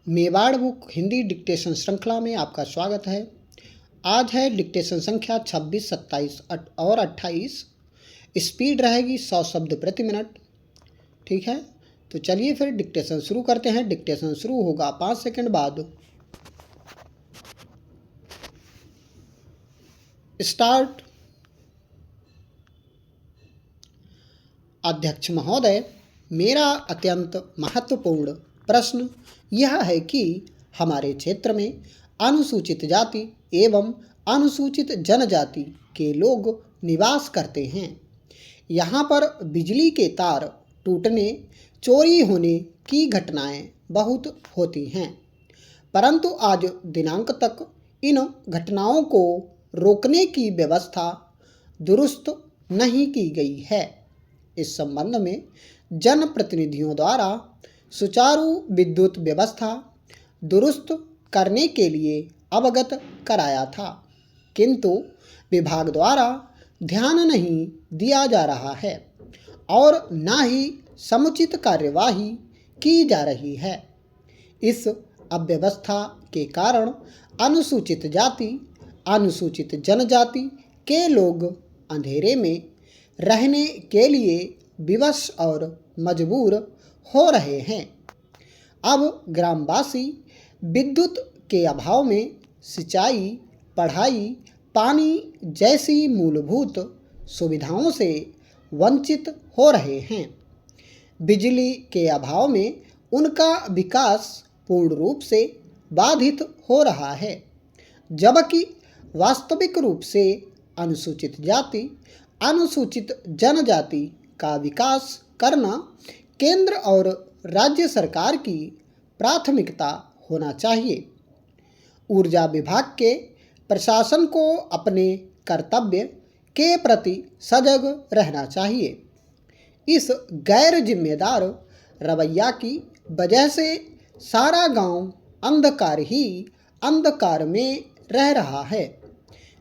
Mewar book Hindi dictation श्रृंखला में आपका स्वागत है। आज है डिक्टेशन संख्या 26, 27 और 28। स्पीड रहेगी 100 शब्द प्रति मिनट। ठीक है, तो चलिए फिर डिक्टेशन शुरू करते हैं। डिक्टेशन शुरू होगा 5 सेकंड बाद। स्टार्ट। अध्यक्ष महोदय, मेरा अत्यंत महत्वपूर्ण प्रश्न यह है कि हमारे क्षेत्र में अनुसूचित जाति एवं अनुसूचित जनजाति के लोग निवास करते हैं। यहाँ पर बिजली के तार टूटने, चोरी होने की घटनाएं बहुत होती हैं, परंतु आज दिनांक तक इन घटनाओं को रोकने की व्यवस्था दुरुस्त नहीं की गई है। इस संबंध में जनप्रतिनिधियों द्वारा सुचारू विद्युत व्यवस्था दुरुस्त करने के लिए अवगत कराया था, किंतु विभाग द्वारा ध्यान नहीं दिया जा रहा है और न ही समुचित कार्यवाही की जा रही है। इस अव्यवस्था के कारण अनुसूचित जाति, अनुसूचित जनजाति के लोग अंधेरे में रहने के लिए विवश और मजबूर हो रहे हैं। अब ग्रामवासी विद्युत के अभाव में सिंचाई, पढ़ाई, पानी जैसी मूलभूत सुविधाओं से वंचित हो रहे हैं। बिजली के अभाव में उनका विकास पूर्ण रूप से बाधित हो रहा है, जबकि वास्तविक रूप से अनुसूचित जाति, अनुसूचित जनजाति का विकास करना केंद्र और राज्य सरकार की प्राथमिकता होना चाहिए। ऊर्जा विभाग के प्रशासन को अपने कर्तव्य के प्रति सजग रहना चाहिए। इस गैर जिम्मेदार रवैया की वजह से सारा गांव अंधकार ही अंधकार में रह रहा है,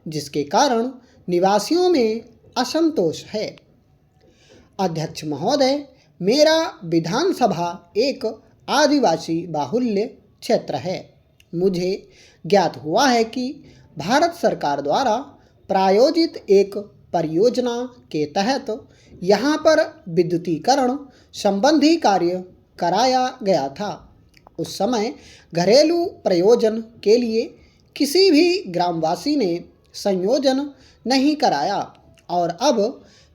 जिसके कारण निवासियों में असंतोष है। अध्यक्ष महोदय, मेरा विधानसभा एक आदिवासी बाहुल्य क्षेत्र है। मुझे ज्ञात हुआ है कि भारत सरकार द्वारा प्रायोजित एक परियोजना के तहत यहाँ पर विद्युतीकरण संबंधी कार्य कराया गया था। उस समय घरेलू प्रयोजन के लिए किसी भी ग्रामवासी ने संयोजन नहीं कराया और अब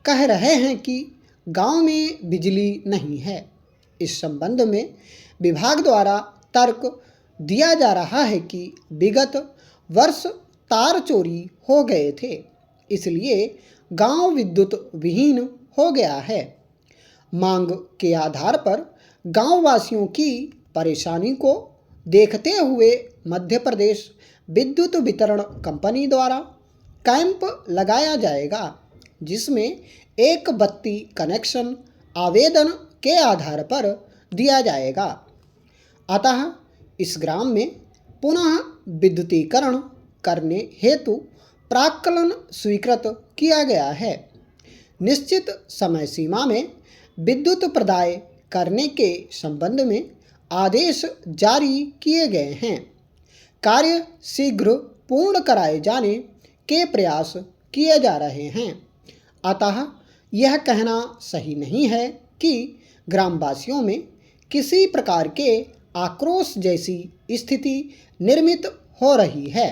कह रहे हैं कि गांव में बिजली नहीं है। इस संबंध में विभाग द्वारा तर्क दिया जा रहा है कि विगत वर्ष तार चोरी हो गए थे, इसलिए गांव विद्युत विहीन हो गया है। मांग के आधार पर गांव वासियों की परेशानी को देखते हुए मध्य प्रदेश विद्युत वितरण कंपनी द्वारा कैंप लगाया जाएगा, जिसमें एक बत्ती कनेक्शन आवेदन के आधार पर दिया जाएगा। अतः इस ग्राम में पुनः विद्युतीकरण करने हेतु प्राक्कलन स्वीकृत किया गया है। निश्चित समय सीमा में विद्युत प्रदाय करने के संबंध में आदेश जारी किए गए हैं। कार्य शीघ्र पूर्ण कराए जाने के प्रयास किए जा रहे हैं। अतः यह कहना सही नहीं है कि ग्रामवासियों में किसी प्रकार के आक्रोश जैसी स्थिति निर्मित हो रही है।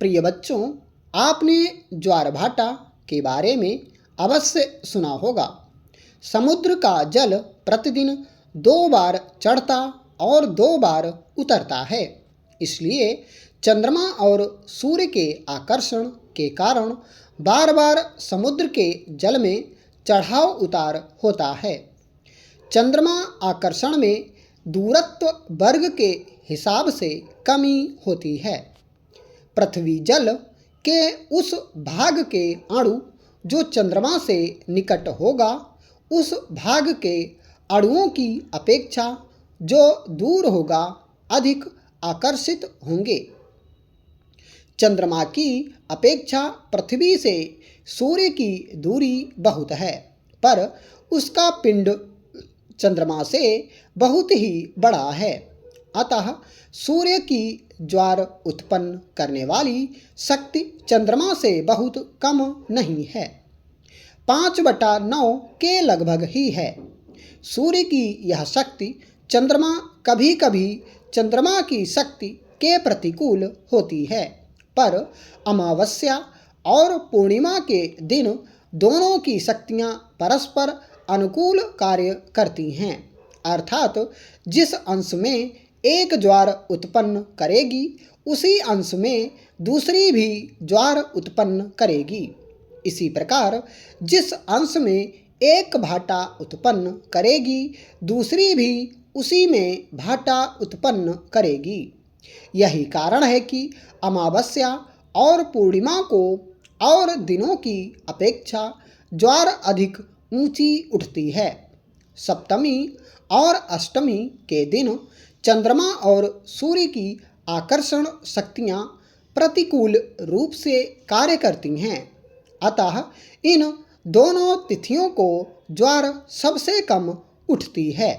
प्रिय बच्चों, आपने ज्वारभाटा के बारे में अवश्य सुना होगा। समुद्र का जल प्रतिदिन 2 बार चढ़ता और 2 बार उतरता है, इसलिए चंद्रमा और सूर्य के आकर्षण के कारण बार बार समुद्र के जल में चढ़ाव उतार होता है। चंद्रमा आकर्षण में दूरत्व वर्ग के हिसाब से कमी होती है। पृथ्वी जल के उस भाग के अणु जो चंद्रमा से निकट होगा, उस भाग के अणुओं की अपेक्षा जो दूर होगा अधिक आकर्षित होंगे। चंद्रमा की अपेक्षा पृथ्वी से सूर्य की दूरी बहुत है, पर उसका पिंड चंद्रमा से बहुत ही बड़ा है। अतः सूर्य की ज्वार उत्पन्न करने वाली शक्ति चंद्रमा से बहुत कम नहीं है, 5/9 के लगभग ही है। सूर्य की यह शक्ति चंद्रमा कभी कभी चंद्रमा की शक्ति के प्रतिकूल होती है, पर अमावस्या और पूर्णिमा के दिन दोनों की शक्तियाँ परस्पर अनुकूल कार्य करती हैं, अर्थात जिस अंश में एक ज्वार उत्पन्न करेगी उसी अंश में दूसरी भी ज्वार उत्पन्न करेगी। इसी प्रकार जिस अंश में एक भाटा उत्पन्न करेगी दूसरी भी उसी में भाटा उत्पन्न करेगी। यही कारण है कि अमावस्या और पूर्णिमा को और दिनों की अपेक्षा ज्वार अधिक ऊंची उठती है। सप्तमी और अष्टमी के दिन चंद्रमा और सूर्य की आकर्षण शक्तियाँ प्रतिकूल रूप से कार्य करती हैं, अतः इन दोनों तिथियों को ज्वार सबसे कम उठती है।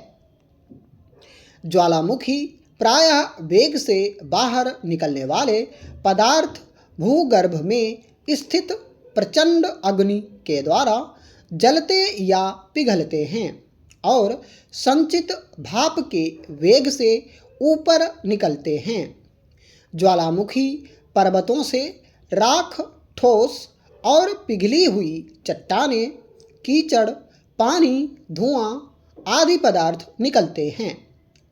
ज्वालामुखी प्रायः वेग से बाहर निकलने वाले पदार्थ भूगर्भ में स्थित प्रचंड अग्नि के द्वारा जलते या पिघलते हैं और संचित भाप के वेग से ऊपर निकलते हैं। ज्वालामुखी पर्वतों से राख, ठोस और पिघली हुई चट्टानें, कीचड़, पानी, धुआं आदि पदार्थ निकलते हैं।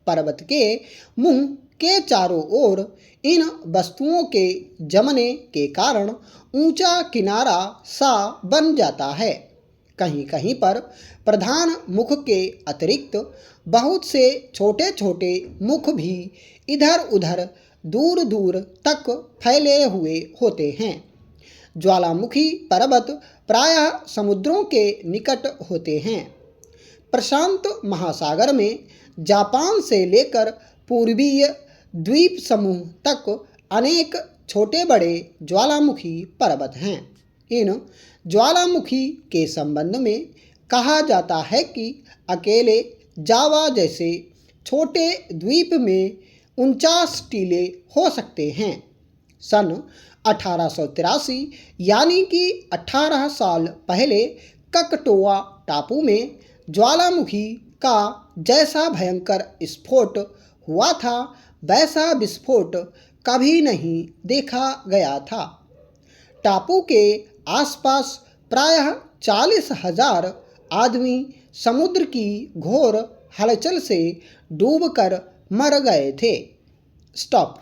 पर्वत के मुंह के चारों ओर इन वस्तुओं के जमने के कारण ऊंचा किनारा सा बन जाता है। कहीं कहीं पर प्रधान मुख के अतिरिक्त बहुत से छोटे छोटे मुख भी इधर उधर दूर दूर तक फैले हुए होते हैं। ज्वालामुखी पर्वत प्रायः समुद्रों के निकट होते हैं। प्रशांत महासागर में जापान से लेकर पूर्वीय द्वीप समूह तक अनेक छोटे बड़े ज्वालामुखी पर्वत हैं। इन ज्वालामुखी के संबंध में कहा जाता है कि अकेले जावा जैसे छोटे द्वीप में 49 टीले हो सकते हैं। सन 1883 यानी कि 18 साल पहले ककटोआ टापू में ज्वालामुखी का जैसा भयंकर स्फोट हुआ था वैसा विस्फोट कभी नहीं देखा गया था। टापू के आसपास प्रायः 40,000 आदमी समुद्र की घोर हलचल से डूबकर मर गए थे। स्टॉप।